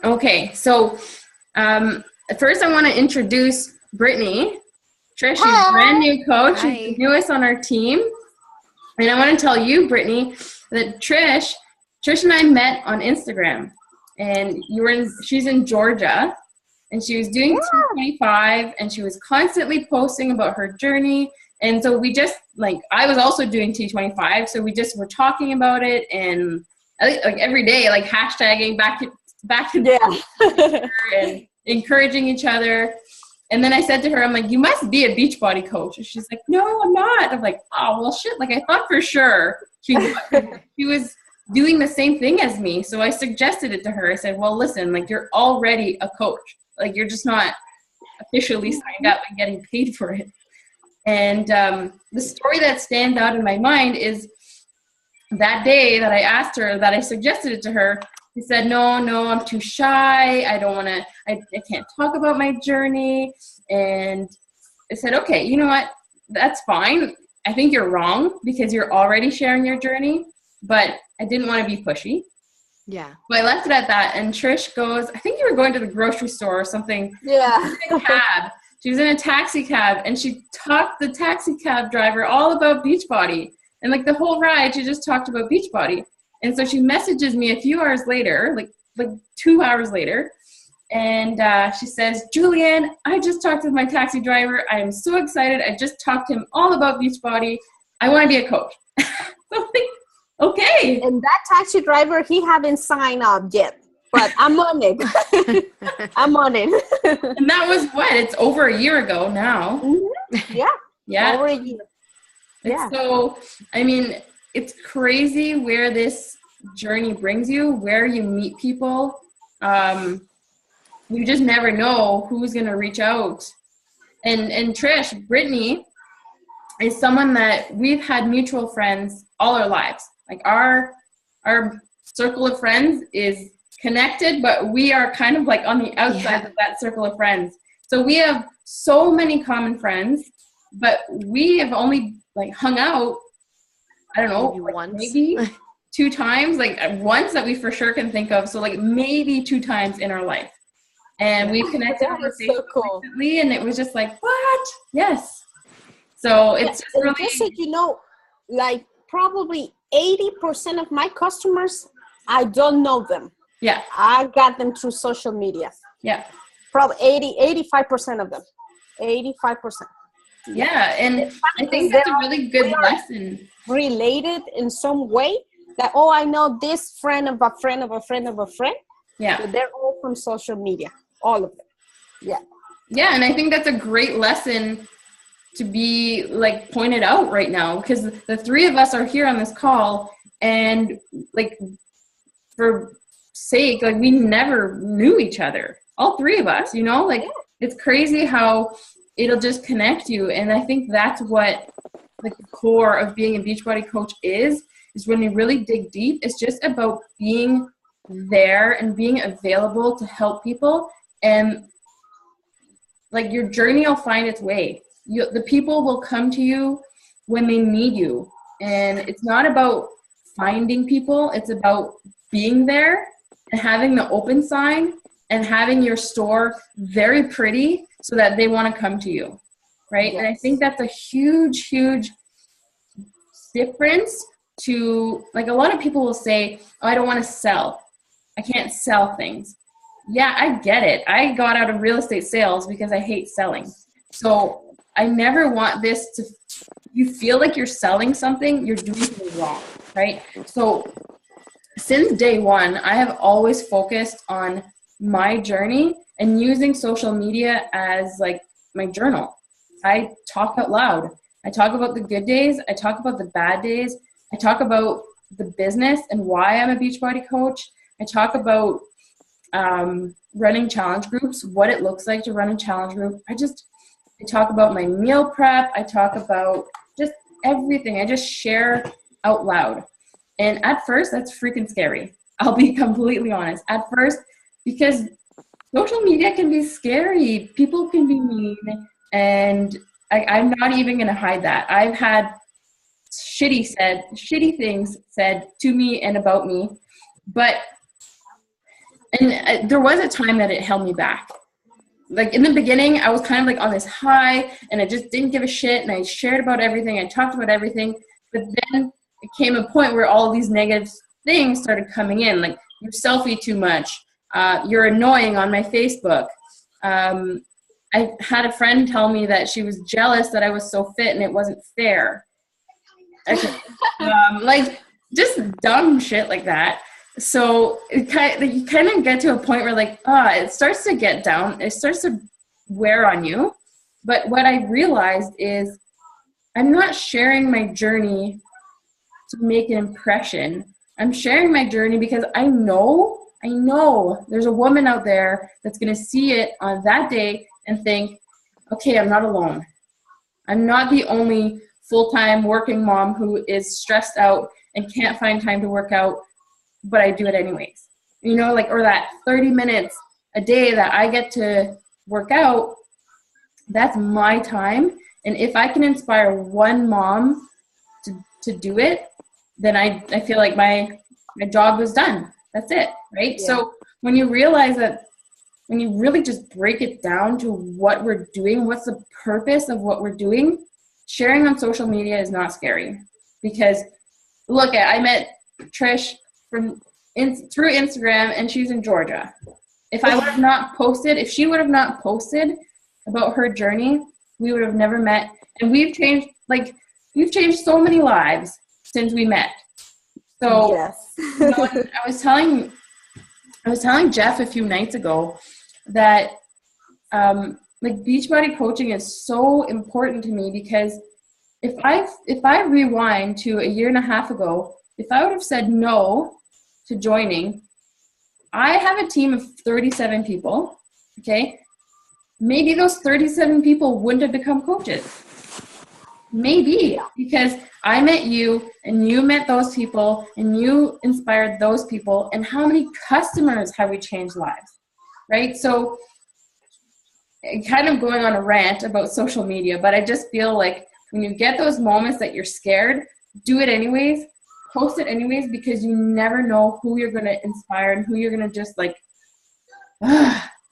Okay, so first I want to introduce Brittany. Trish is a brand new coach. She's the Hi. newest on our team. And I want to tell you, Brittany, that Trish and I met on Instagram. And she's in Georgia. And she was doing 225, and she was constantly posting about her journey. And so we just, I was also doing T25, so we just were talking about it, and every day, hashtagging back and encouraging each other. And then I said to her, I'm like, you must be a Beachbody coach. And she's like, no, I'm not. I'm like, oh, well, shit. I thought for sure she was doing the same thing as me. So I suggested it to her. I said, well, listen, you're already a coach. You're just not officially signed up and getting paid for it. And the story that stands out in my mind is that day that I asked her, that I suggested it to her, she said, no, I'm too shy. I don't want to, I can't talk about my journey. And I said, okay, you know what? That's fine. I think you're wrong because you're already sharing your journey, but I didn't want to be pushy. Yeah. So I left it at that. And Trish goes, I think you were going to the grocery store or something. Yeah. In a cab. She was in a taxi cab, and she talked the taxi cab driver all about Beachbody. And the whole ride, she just talked about Beachbody. And so she messages me a few hours later, like 2 hours later, and she says, Julianne, I just talked with my taxi driver. I am so excited. I just talked to him all about Beachbody. I want to be a coach. So okay. And that taxi driver, he hadn't signed up yet, but I'm on it. I'm on it. And that was what? It's over a year ago now. Mm-hmm. Yeah. Yeah. Over a year. Yeah. So, I mean, it's crazy where this journey brings you, where you meet people. You just never know who's going to reach out. And Trish, Brittany is someone that we've had mutual friends all our lives. Our circle of friends is connected, but we are kind of on the outside of that circle of friends. So we have so many common friends, but we have only hung out, I don't know, maybe 2 times, once that we for sure can think of. So maybe 2 times in our life. And we've connected on Facebook recently, and it was just what? Yes. So it's just really... Just so you know, probably 80% of my customers, I don't know them. Yeah. I got them through social media. Yeah. Probably 85% of them. 85%. Yeah, and I think that's a really good lesson. Related in some way that, I know this friend of a friend of a friend of a friend. Yeah. So they're all from social media. All of them. Yeah. Yeah, and I think that's a great lesson to be pointed out right now, because the 3 of us are here on this call, and for sake, we never knew each other. All 3 of us, it's crazy how it'll just connect you. And I think that's what the core of being a Beachbody coach is when you really dig deep. It's just about being there and being available to help people, and your journey will find its way. The people will come to you when they need you. And it's not about finding people, it's about being there and having the open sign and having your store very pretty so that they want to come to you, right? Yes. And I think that's a huge difference to, a lot of people will say, I don't want to sell. I can't sell things. Yeah, I get it. I got out of real estate sales because I hate selling. So I never want this to, you feel like you're selling something, you're doing something wrong, right? So since day one, I have always focused on my journey and using social media as my journal. I talk out loud. I talk about the good days. I talk about the bad days. I talk about the business and why I'm a Beachbody coach. I talk about running challenge groups, what it looks like to run a challenge group. I talk about my meal prep. I talk about just everything. I just share out loud. And at first, that's freaking scary. I'll be completely honest. At first, because social media can be scary. People can be mean. And I'm not even going to hide that. I've had shitty things said to me and about me. But And there was a time that it held me back. Like in the beginning, I was kind of like on this high and I just didn't give a shit. And I shared about everything. I talked about everything. But then it came a point where all these negative things started coming in. Like, you selfie too much. You're annoying on my Facebook. I had a friend tell me that she was jealous that I was so fit and it wasn't fair. Okay. Like, just dumb shit like that. So you kind of get to a point where like, it starts to get down. It starts to wear on you. But what I realized is I'm not sharing my journey to make an impression. I'm sharing my journey because I know there's a woman out there that's going to see it on that day and think, okay, I'm not alone. I'm not the only full-time working mom who is stressed out and can't find time to work out, but I do it anyways. You know, like, or that 30 minutes a day that I get to work out, that's my time. And if I can inspire one mom to do it, then I feel like my job was done. That's it, right? Yeah. So when you realize that, when you really just break it down to what we're doing, what's the purpose of what we're doing, sharing on social media is not scary. Because look, I met Trish through Instagram, and she's in Georgia. If she would have not posted about her journey, we would have never met. And we've changed so many lives since we met. So yes. You know, I was telling Jeff a few nights ago that like, Beachbody coaching is so important to me, because if I rewind to a year and a half ago, if I would have said no to joining, I have a team of 37 people, okay? Maybe those 37 people wouldn't have become coaches. Maybe, because I met you and you met those people and you inspired those people, and how many customers have we changed lives, right? So kind of going on a rant about social media, but I just feel like when you get those moments that you're scared, do it anyways, post it anyways, because you never know who you're going to inspire and who you're going to just like,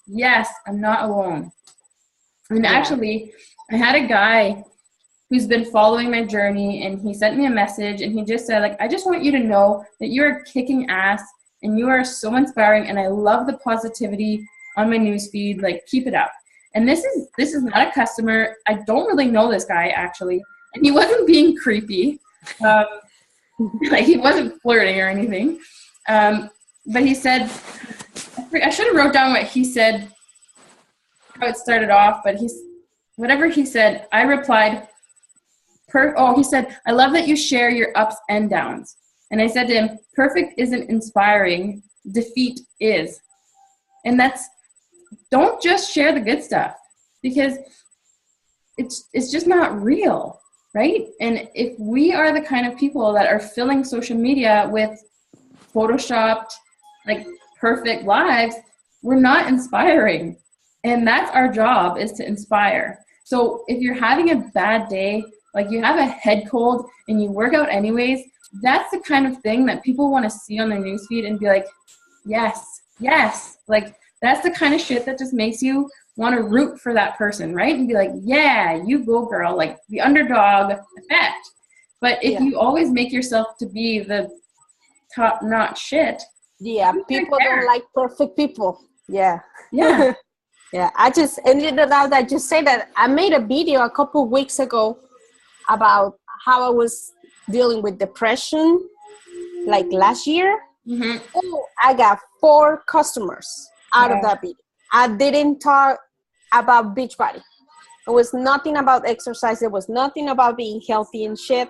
yes, I'm not alone. And actually, I had a guy who's been following my journey, and he sent me a message, and he just said, like, I just want you to know that you're kicking ass and you are so inspiring, and I love the positivity on my newsfeed. Like, keep it up. And this is not a customer. I don't really know this guy, actually, and he wasn't being creepy. Like, he wasn't flirting or anything. But he said, I should have wrote down what he said, how it started off, but whatever he said, I replied, he said, I love that you share your ups and downs. And I said to him, perfect isn't inspiring, defeat is. And don't just share the good stuff, because it's just not real, right? And if we are the kind of people that are filling social media with photoshopped, like, perfect lives, we're not inspiring. And that's our job, is to inspire. So if you're having a bad day, like you have a head cold and you work out anyways, that's the kind of thing that people want to see on their newsfeed and be like, yes, yes. Like, that's the kind of shit that just makes you want to root for that person, right? And be like, yeah, you go, girl, like the underdog effect. But if you always make yourself to be the top-notch shit. Yeah, people don't like perfect people. Yeah. Yeah. Yeah, I just ended it out. I just say that I made a video a couple of weeks ago about how I was dealing with depression, like last year. Mm-hmm. Oh, I got 4 customers out of that video. I didn't talk about Beachbody. It was nothing about exercise. It was nothing about being healthy and shit.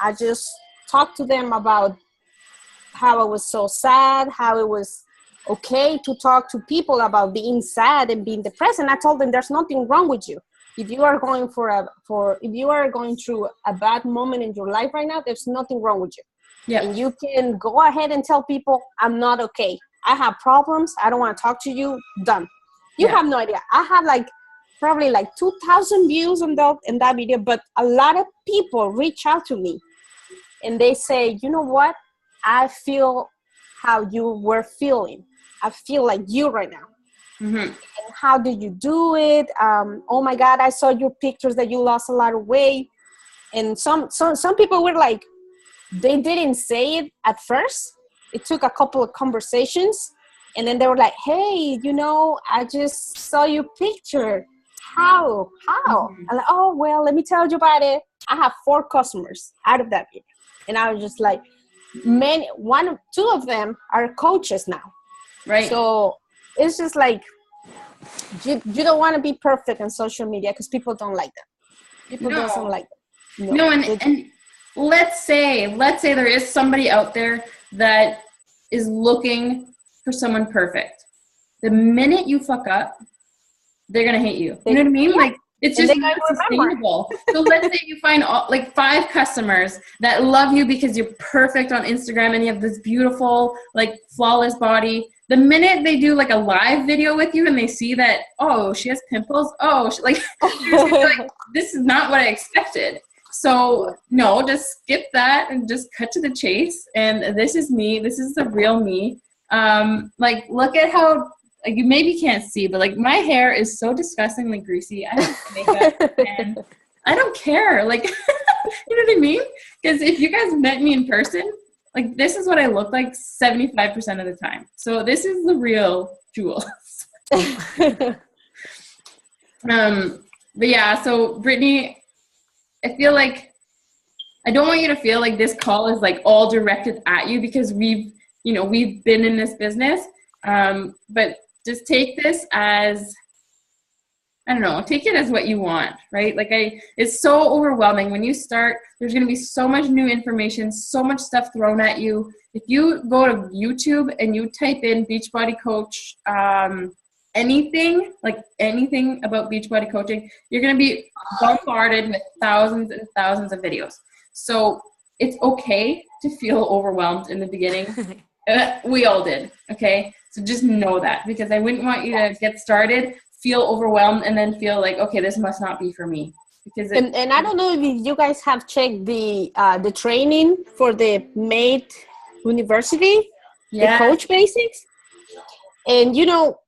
I just talked to them about how I was so sad, how it was okay to talk to people about being sad and being depressed. And I told them there's nothing wrong with you. If you are going if you are going through a bad moment in your life right now, there's nothing wrong with you. Yeah. And you can go ahead and tell people, I'm not okay. I have problems. I don't want to talk to you. Done. You have no idea. I had probably 2,000 views on that video, but a lot of people reach out to me and they say, you know what? I feel how you were feeling. I feel like you right now. Mm-hmm. And how did you do it? Oh my God, I saw your pictures that you lost a lot of weight. And some people were like, they didn't say it at first. It took a couple of conversations. And then they were like, hey, I just saw your picture. How? Mm-hmm. I'm like, oh, well, let me tell you about it. I have 4 customers out of that video. And I was just like, two of them are coaches now. Right. So it's just like, you don't want to be perfect on social media because people don't like that. People don't like that. No, and let's say there is somebody out there that is looking for someone perfect. The minute you fuck up, they're gonna hate you. You know what I mean? Yeah. Like, it's just not sustainable. So let's say you find 5 customers that love you because you're perfect on Instagram and you have this beautiful, like, flawless body. The minute they do like a live video with you and they see that, oh, she has pimples. Oh, like this is not what I expected. So no, just skip that and just cut to the chase. And this is me. This is the real me. Like, look at how, like, you maybe can't see, but like my hair is so disgustingly greasy. I have makeup and I don't care. Like, you know what I mean? Because if you guys met me in person, like, this is what I look like 75% of the time. So this is the real Jules. But yeah, so Brittany, I feel like I don't want you to feel like this call is like all directed at you because we've been in this business. But just take this as, I don't know, take it as what you want, right? Like, it's so overwhelming. When you start, there's going to be so much new information, so much stuff thrown at you. If you go to YouTube and you type in Beachbody Coach, anything about Beachbody coaching, you're going to be bombarded with thousands and thousands of videos. So it's okay to feel overwhelmed in the beginning. We all did. Okay. So just know that, because I wouldn't want you to get started, feel overwhelmed, and then feel like, okay, this must not be for me. Because and I don't know if you guys have checked the training for the MAID University, the Coach Basics. And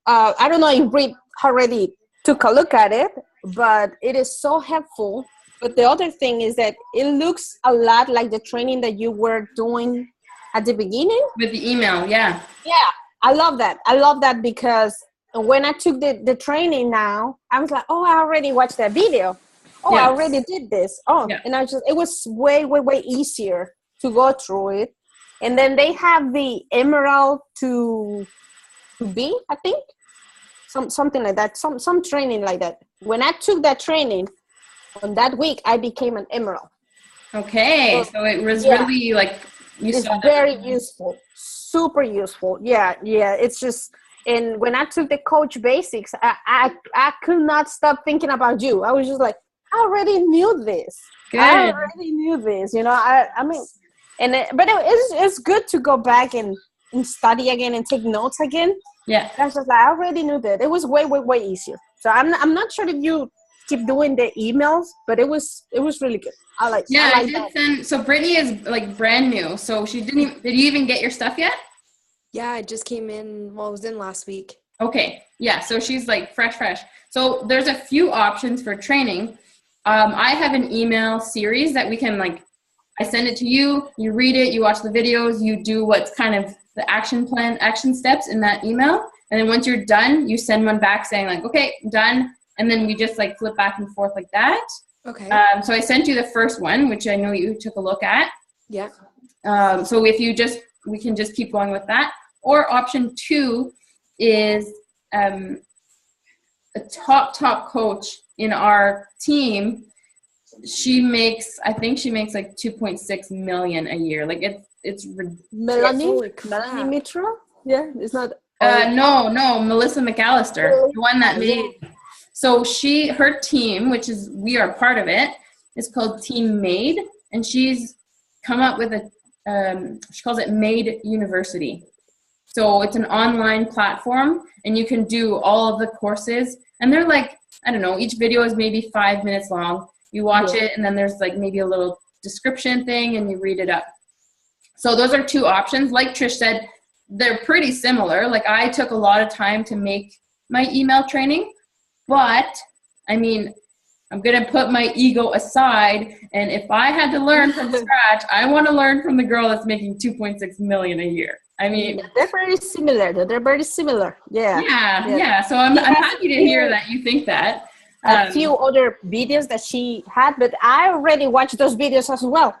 I don't know if Britt already took a look at it, but it is so helpful. But the other thing is that it looks a lot like the training that you were doing at the beginning. With the email, yeah. Yeah, I love that. I love that because when I took the training now, I was like, oh, I already watched that video. Oh, yes. I already did this. Oh, yeah. And it was way, way, way easier to go through it. And then they have the Emerald to be, I think, something like that, some training like that. When I took that training on that week, I became an Emerald. Okay, so it was really like it's very useful, super useful. Yeah. It's just, and when I took the Coach Basics, I could not stop thinking about you. I was just like, I already knew this. Good. I already knew this. I mean, but it's good to go back and study again and take notes again. Yeah, that's just like, I already knew that. It was way, way, way easier. So I'm not sure if you keep doing the emails, but it was really good. I did that. Send. So Brittany is like brand new. So she didn't. Did you even get your stuff yet? Yeah, I just came in. Well, I was in last week. Okay. Yeah. So she's like fresh. So there's a few options for training. I have an email series that we can I send it to you. You read it. You watch the videos. You do what's kind of the action steps in that email. And then once you're done, you send one back saying okay, done. And then we just flip back and forth like that. Okay. So I sent you the first one, which I know you took a look at. Yeah. So if we can just keep going with that. Or option 2 is a top coach in our team. I think she makes 2.6 million a year. It's Melanie Mitchell? Yeah, it's not. No, Melissa McAllister, really? The one that made. So her team, which is, we are part of it, is called Team MAID, and she's come up with she calls it MAID University. So it's an online platform, and you can do all of the courses, and they're I don't know, each video is maybe 5 minutes long. You watch it, and then there's maybe a little description thing, and you read it up. So those are 2 options. Like Trish said, they're pretty similar. Like I took a lot of time to make my email training, but I mean, I'm going to put my ego aside. And if I had to learn from scratch, I want to learn from the girl that's making 2.6 million a year. I mean, they're very similar. They're very similar. Yeah. Yeah. So I'm happy to hear that you think that. A few other videos that she had, but I already watched those videos as well.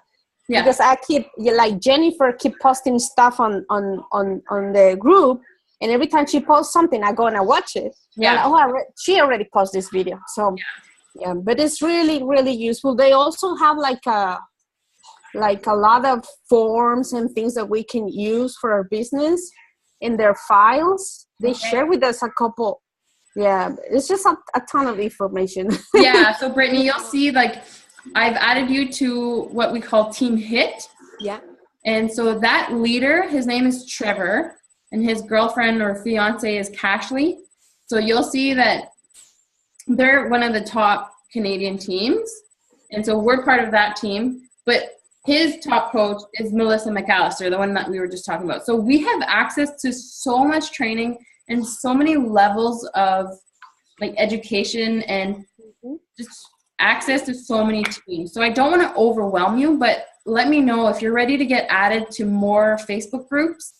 Yeah. Because I keep, like Jennifer keep posting stuff on the group, and every time she posts something, I go and I watch it. Yeah. Like, she already posted this video. So yeah, but it's really, really useful. They also have like a lot of forms and things that we can use for our business in their files. They share with us a couple. Yeah, it's just a ton of information. Yeah, so Brittany, you'll see like I've added you to what we call Team Hit. Yeah. And so that leader, his name is Trevor, and his girlfriend or fiance is Cashley. So you'll see that they're one of the top Canadian teams. And so we're part of that team. But his top coach is Melissa McAllister, the one that we were just talking about. So we have access to so much training and so many levels of like education and just access to so many teams. So I don't want to overwhelm you, but let me know if you're ready to get added to more Facebook groups.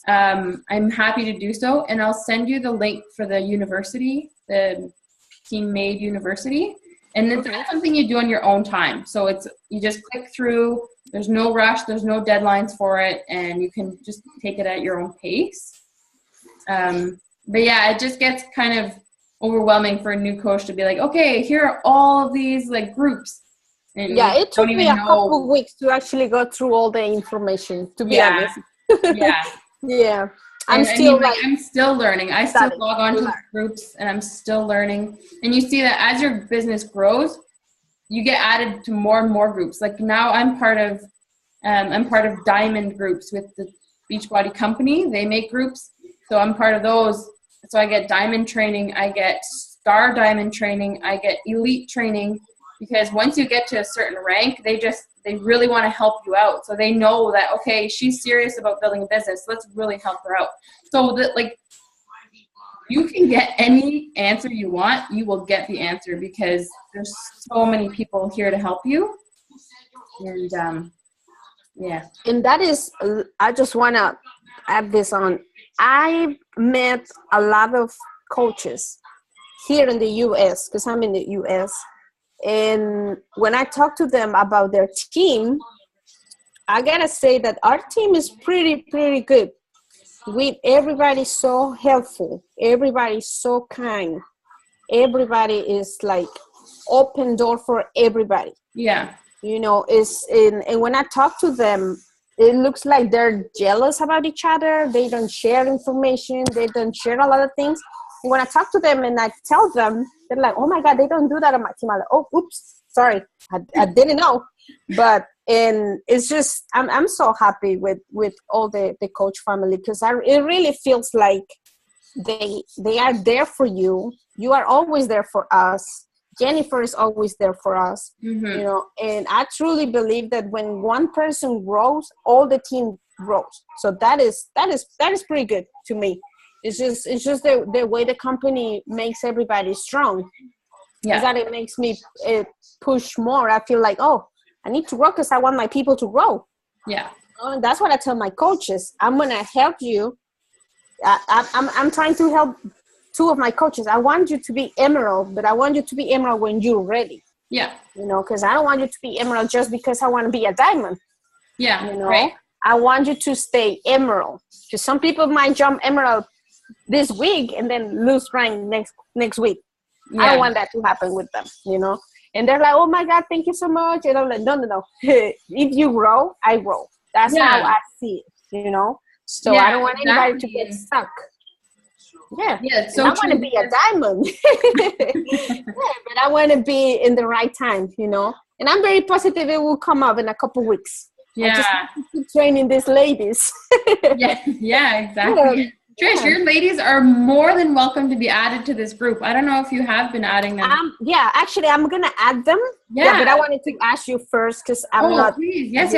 I'm happy to do so. And I'll send you the link for the university, the Team Made University. And it's not something you do on your own time. So you just click through. There's no rush. There's no deadlines for it. And you can just take it at your own pace. But yeah, it just gets kind of overwhelming for a new coach to be like, okay, here are all of these like groups. And yeah, it took me a couple of weeks to actually go through all the information, to be honest. Yeah. I'm still learning. I still log on to the groups and I'm still learning. And you see that as your business grows, you get added to more and more groups. Like now I'm part of diamond groups with the Beachbody company. They make groups. So I'm part of those. So I get diamond training. I get star diamond training. I get elite training, because once you get to a certain rank, they really want to help you out. So they know that, okay, she's serious about building a business. Let's really help her out. So that like you can get any answer you want, you will get the answer, because there's so many people here to help you. And yeah. And that is, I just want to add this on. I met a lot of coaches here in the U.S. because I'm in the U.S. And when I talk to them about their team, I gotta say that our team is pretty good. Everybody's so helpful. Everybody's so kind. Everybody is like open door for everybody. Yeah. You know, and when I talk to them, it looks like they're jealous about each other. They don't share information. They don't share a lot of things. And when I talk to them and I tell them, they're like, oh my God, they don't do that on my team. I'm like, oh, oops, sorry. I didn't know. But, and it's just, I'm so happy with all the coach family, because it really feels like they are there for you. You are always there for us. Jennifer is always there for us, you know, and I truly believe that when one person grows, all the team grows. So that is pretty good to me. It's just the way the company makes everybody strong. Yeah. Is that it makes me push more. I feel like, oh, I need to grow because I want my people to grow. Yeah. And that's what I tell my coaches. I'm gonna help you. I'm trying to help two of my coaches. I want you to be emerald, but I want you to be emerald when you're ready. Yeah. You know, because I don't want you to be emerald just because I want to be a diamond. Yeah. You know, right. I want you to stay emerald. Because some people might jump emerald this week and then lose rank next week. Yeah. I don't want that to happen with them, you know. And they're like, oh my God, thank you so much. And I'm like, no. If you grow, I grow. That's how I see it, you know. So I don't want anybody to get stuck. Yeah, so I want to be a diamond. But I want to be in the right time, you know. And I'm very positive it will come up in a couple weeks. Yeah. I just have to keep training these ladies. yeah, exactly. Trish, your ladies are more than welcome to be added to this group. I don't know if you have been adding them. Yeah, actually, I'm gonna add them. Yeah, but I wanted to ask you first because I'm not. Please. Yes.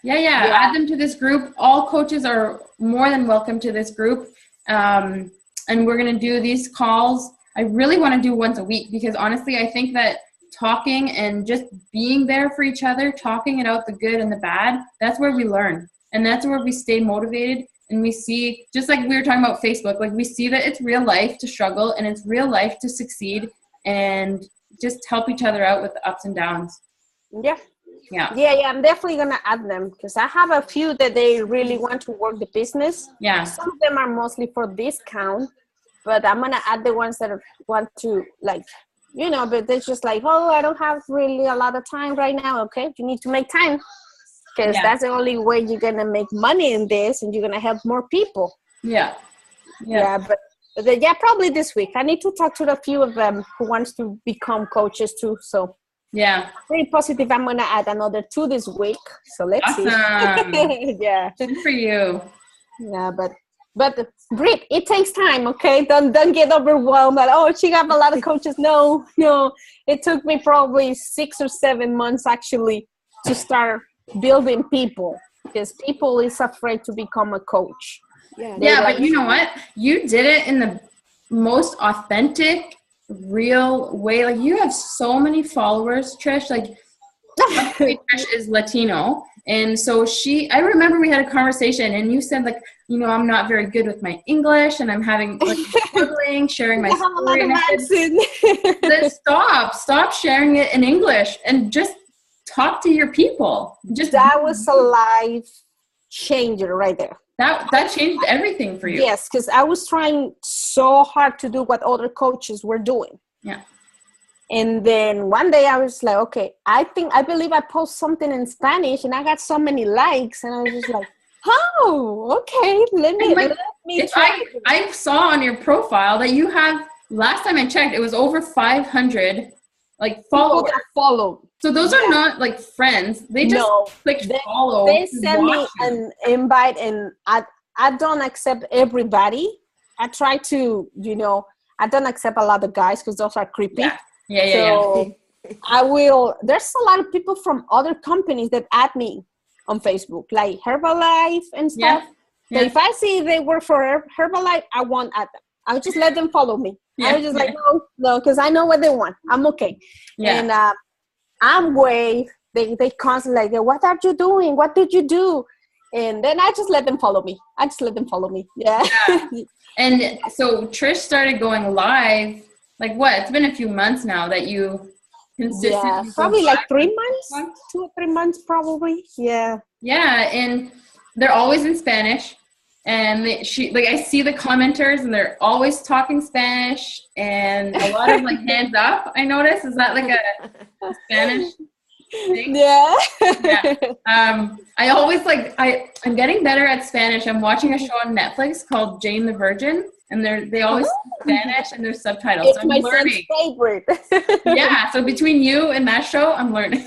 Yeah. Add them to this group. All coaches are more than welcome to this group. And we're gonna do these calls. I really want to do once a week because honestly, I think that talking and just being there for each other, talking it out, the good and the bad, that's where we learn. And that's where we stay motivated. And we see, just like we were talking about Facebook, like we see that it's real life to struggle and it's real life to succeed and just help each other out with the ups and downs. Yeah. I'm definitely gonna add them because I have a few that they really want to work the business. Yeah. Some of them are mostly for discount, but I'm gonna add the ones that want to, like, but they're just like, oh, I don't have really a lot of time right now. Okay, you need to make time. Because that's the only way you're going to make money in this and you're going to help more people. Yeah, but probably this week. I need to talk to a few of them who wants to become coaches too. So yeah, very positive. I'm going to add another 2 this week. So let's see. Yeah. Good for you. Yeah, but Britt, it takes time, okay? Don't get overwhelmed that, oh, she got a lot of coaches. No. It took me probably 6 or 7 months actually to start building people because people is afraid to become a coach. But you know what? You did it in the most authentic, real way. Like you have so many followers, Trish. Like Trish is Latino. And so I remember we had a conversation and you said like, I'm not very good with my English and I'm having like struggling sharing my story. And I said, stop sharing it in English and just talk to your people. That was a life changer right there. That changed everything for you. Yes, because I was trying so hard to do what other coaches were doing. Yeah. And then one day I was like, okay, I believe I post something in Spanish and I got so many likes and I was just like, oh, okay, let me try. I saw on your profile that you have, last time I checked, it was over 500 like followers. Follow. So those are not like friends. They just clicked follow. They send me an invite and I don't accept everybody. I try to, I don't accept a lot of guys because those are creepy. Yeah. I will, there's a lot of people from other companies that add me on Facebook, like Herbalife and stuff. So if I see they work for Herbalife, I won't add them. I'll just let them follow me. I was just like, no, because I know what they want. I'm okay. And they constantly like, what are you doing? What did you do? And then I just let them follow me. Yeah. And so Trish started going live, like what? It's been a few months now that you consistently. Yeah, probably like 3 months, 2 or 3 months probably. Yeah. Yeah, and they're always in Spanish. And I see the commenters and they're always talking Spanish and a lot of like hands up, I notice. Is that like a Spanish thing? Yeah. I always I'm getting better at Spanish. I'm watching a show on Netflix called Jane the Virgin and they always speak Spanish and there's subtitles. It's so I'm my learning. son's favorite. Yeah, so between you and that show, I'm learning.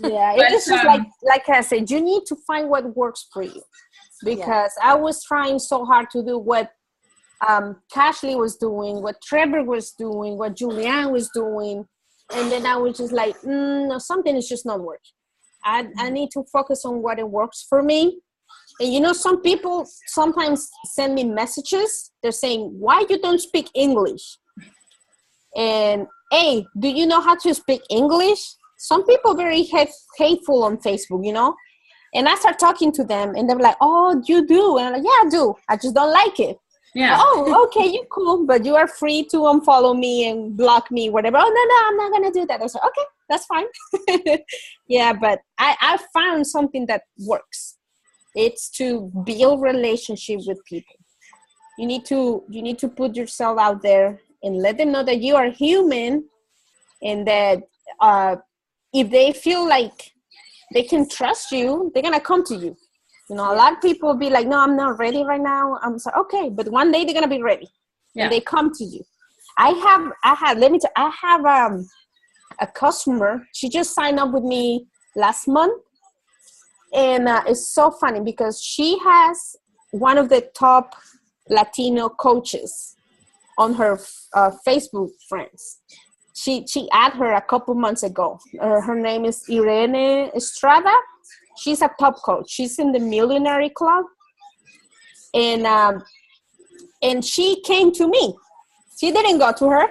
Yeah, it's just like I said, you need to find what works for you. Because I was trying so hard to do what Cashley was doing, what Trevor was doing, what Julianne was doing. And then I was just like, no, something is just not working. I need to focus on what it works for me. And some people sometimes send me messages. They're saying, why you don't speak English? And, hey, do you know how to speak English? Some people very hateful on Facebook, And I start talking to them, and they're like, oh, you do? And I'm like, yeah, I do. I just don't like it. Yeah. Oh, okay, you're cool, but you are free to unfollow me and block me, whatever. Oh, no, I'm not going to do that. I was like, okay, that's fine. Yeah, but I found something that works. It's to build relationship with people. You need to put yourself out there and let them know that you are human and that if they feel like they can trust you, they're going to come to you. A lot of people will be like, no, I'm not ready right now. I'm sorry. Okay. But one day they're going to be ready and they come to you. I have a customer. She just signed up with me last month. And it's so funny because she has one of the top Latino coaches on her Facebook friends. She added her a couple months ago. Her name is Irene Estrada. She's a top coach. She's in the Millionaire Club, and she came to me. She didn't go to her,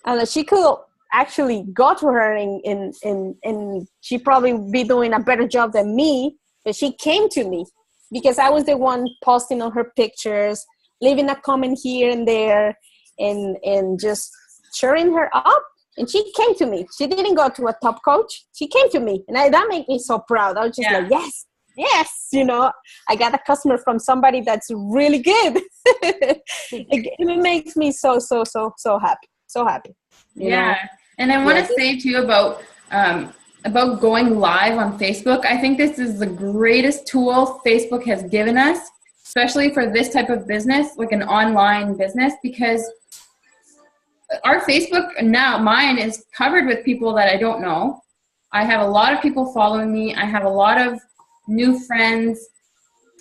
and she could actually go to her, and she probably be doing a better job than me. But she came to me because I was the one posting on her pictures, leaving a comment here and there, and just cheering her up. And she came to me. She didn't go to a top coach. She came to me, and that made me so proud. I was just like, yes, I got a customer from somebody that's really good. It makes me so happy, so happy. Yeah, and I want to say too about going live on Facebook. I think this is the greatest tool Facebook has given us, especially for this type of business, like an online business, because our Facebook now, mine is covered with people that I don't know. I have a lot of people following me. I have a lot of new friends,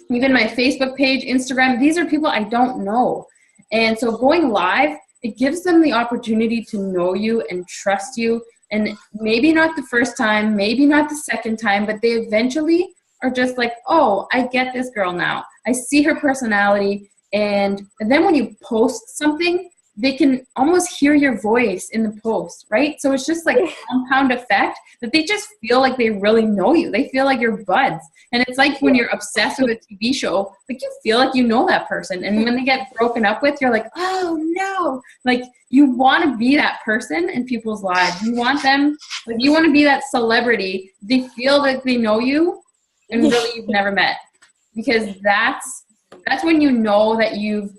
even my Facebook page, Instagram. These are people I don't know. And so going live, it gives them the opportunity to know you and trust you. And maybe not the first time, maybe not the second time, but they eventually are just like, oh, I get this girl now. I see her personality. And then when you post something, they can almost hear your voice in the post, right? So it's just like a compound effect that they just feel like they really know you. They feel like you're buds. And it's like when you're obsessed with a TV show, like you feel like you know that person. And when they get broken up with, you're like, oh no. Like you want to be that person in people's lives. You want them, like you want to be that celebrity. They feel like they know you and really you've never met. Because that's when you know that you've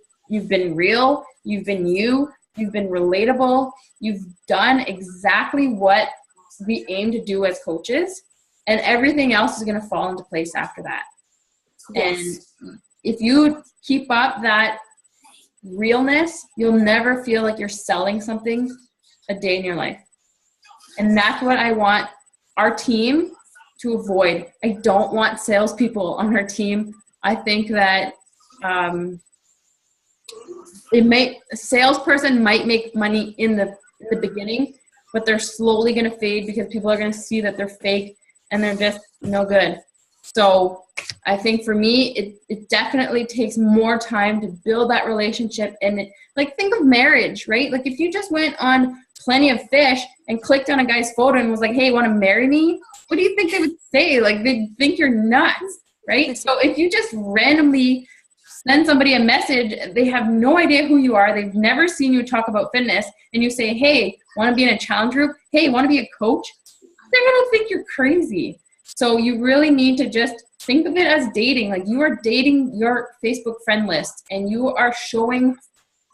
been real. You've been you, you've been relatable, you've done exactly what we aim to do as coaches, and everything else is going to fall into place after that. Yes. And if you keep up that realness, you'll never feel like you're selling something a day in your life. And that's what I want our team to avoid. I don't want salespeople on our team. I think that a salesperson might make money in the beginning, but they're slowly going to fade because people are going to see that they're fake and they're just no good. So I think for me, it definitely takes more time to build that relationship. And like think of marriage, right? Like if you just went on Plenty of Fish and clicked on a guy's photo and was like, hey, want to marry me? What do you think they would say? Like they'd think you're nuts, right? So if you just randomly send somebody a message, they have no idea who you are, they've never seen you talk about fitness, and you say, hey, want to be in a challenge group? Hey, want to be a coach? They're going to think you're crazy. So you really need to just think of it as dating. Like you are dating your Facebook friend list, and you are showing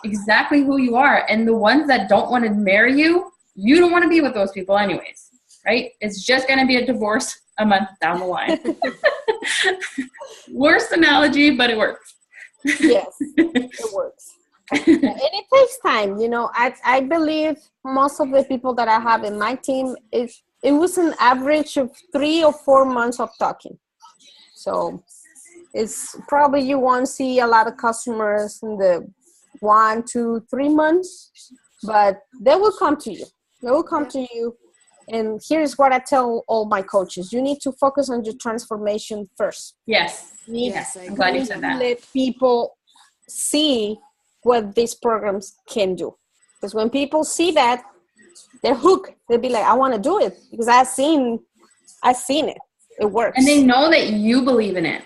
exactly who you are. And the ones that don't want to marry you, you don't want to be with those people anyways, right? It's just going to be a divorce a month down the line. Worst analogy, but it works. Yes, it works. And it takes time. I believe most of the people that I have in my team, it was an average of 3 or 4 months of talking. So it's probably you won't see a lot of customers in the 1, 2, 3 months, but they will come to you. They will come to you. And here's what I tell all my coaches. You need to focus on your transformation first. Yes. Yes. I'm glad you said that. Let people see what these programs can do. Because when people see that, they're hooked. They'll be like, I want to do it because I've seen it. It works. And they know that you believe in it.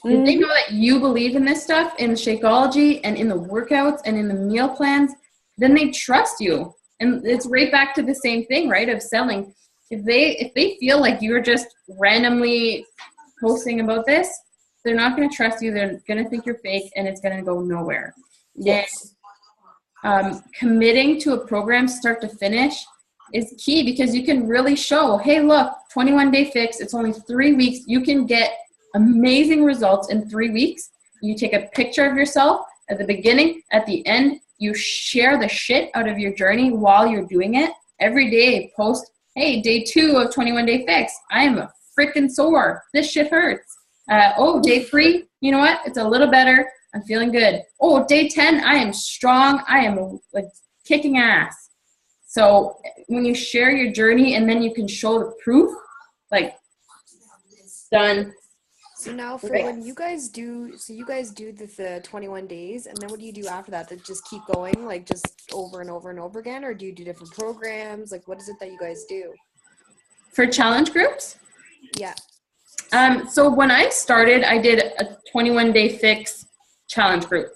If they know that you believe in this stuff, in Shakeology and in the workouts and in the meal plans, then they trust you. And it's right back to the same thing, right, of selling. If they feel like you're just randomly posting about this, they're not going to trust you. They're going to think you're fake, and it's going to go nowhere. Yes. And committing to a program start to finish is key because you can really show, hey, look, 21-day fix. It's only 3 weeks. You can get amazing results in 3 weeks. You take a picture of yourself at the beginning, at the end. You share the shit out of your journey while you're doing it. Every day, post, hey, day 2 of 21-day fix. I am freaking sore. This shit hurts. Day 3, you know what? It's a little better. I'm feeling good. Oh, day 10, I am strong. I am like kicking ass. So when you share your journey and then you can show the proof, like, done. So now for when you guys do, the 21 days, and then what do you do after that? To just keep going, like just over and over and over again, or do you do different programs? Like, what is it that you guys do? For challenge groups? Yeah. So when I started, I did a 21-day fix challenge group.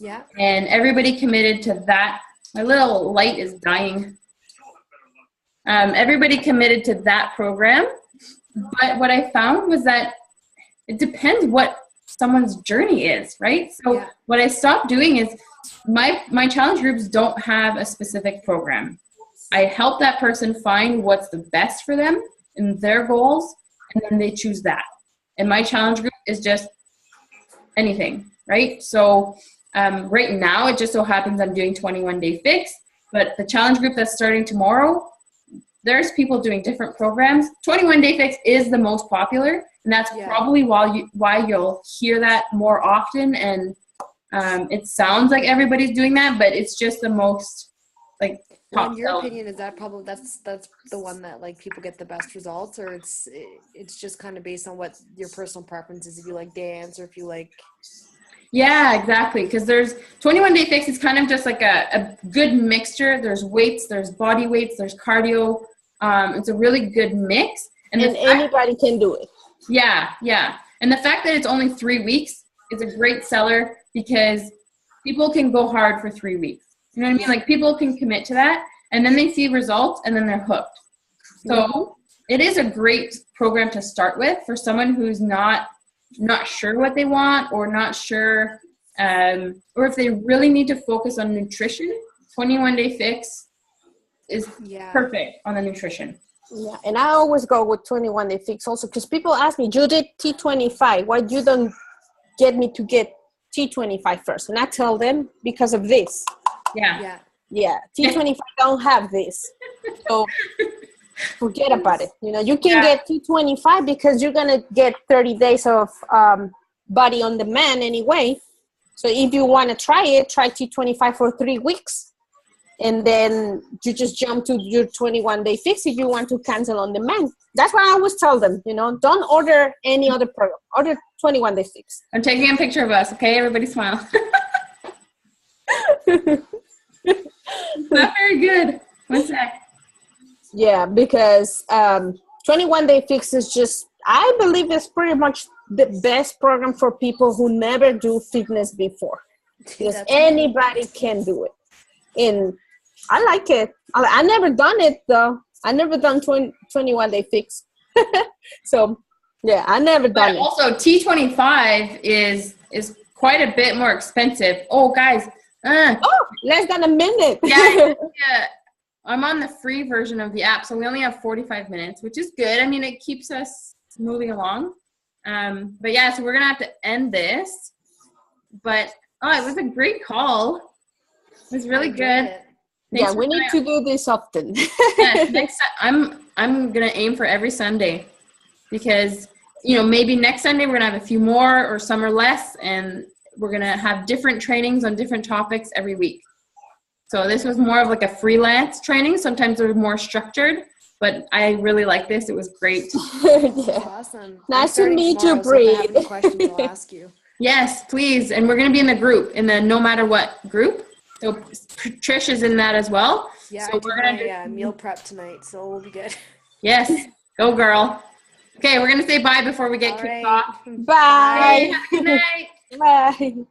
Yeah. And everybody committed to that. My little light is dying. Everybody committed to that program. But what I found was that it depends what someone's journey is, right? So what I stopped doing is my challenge groups don't have a specific program. I help that person find what's the best for them and their goals, and then they choose that. And my challenge group is just anything, right? So right now, it just so happens I'm doing 21-day fix, but the challenge group that's starting tomorrow, there's people doing different programs. 21-day fix is the most popular, and that's probably why you'll hear that more often. And it sounds like everybody's doing that, but it's just the most like. Well, in your opinion, is that probably that's the one that like people get the best results, or it's just kind of based on what your personal preference is? If you like dance, or if you like. Yeah, exactly. Because there's 21-day fix is kind of just like a good mixture. There's weights, there's body weights, there's cardio. It's a really good mix. And anybody can do it. Yeah. And the fact that it's only 3 weeks is a great seller because people can go hard for 3 weeks. You know what I mean? Like people can commit to that and then they see results and then they're hooked. So it is a great program to start with for someone who's not sure what they want or not sure, or if they really need to focus on nutrition. 21-day fix is perfect on the nutrition. Yeah, and I always go with 21-day fix also because people ask me, you did T25, why you don't get me to get T25 first? And I tell them because of this. Yeah, T25 don't have this. So forget about it. You know, you can get T25 because you're going to get 30 days of body on demand anyway. So if you want to try it, try T25 for 3 weeks. And then you just jump to your 21-day fix if you want to cancel on demand. That's what I always tell them, you know, don't order any other program. Order 21-day fix. I'm taking a picture of us, okay? Everybody smile. Not very good. One sec. Yeah, because 21-day fix is just, I believe it's pretty much the best program for people who never do fitness before. Because anybody can do it. And I like it. I never done it though. I never done 21-day fix. So yeah, I never done it. Also, T25 is quite a bit more expensive. Oh, guys. Less than a minute. Yeah. I'm on the free version of the app, so we only have 45 minutes, which is good. I mean, it keeps us moving along. But yeah, so we're gonna have to end this. But it was a great call. It was really good. Thanks we need to do this often. Next time, I'm gonna aim for every Sunday because maybe next Sunday we're gonna have a few more or some or less, and we're gonna have different trainings on different topics every week. So this was more of like a freelance training. Sometimes they're more structured, but I really like this. It was great. Awesome. Nice to meet you, Bree. If I have any questions, I'll ask you. Yes, please. And we're gonna be in the group, in the No Matter What group. So Trish is in that as well. Yeah, so we're gonna meal prep tonight, so we'll be good. Yes, go girl. Okay, we're gonna say bye before we get kicked off. Bye. Have a good night. Bye.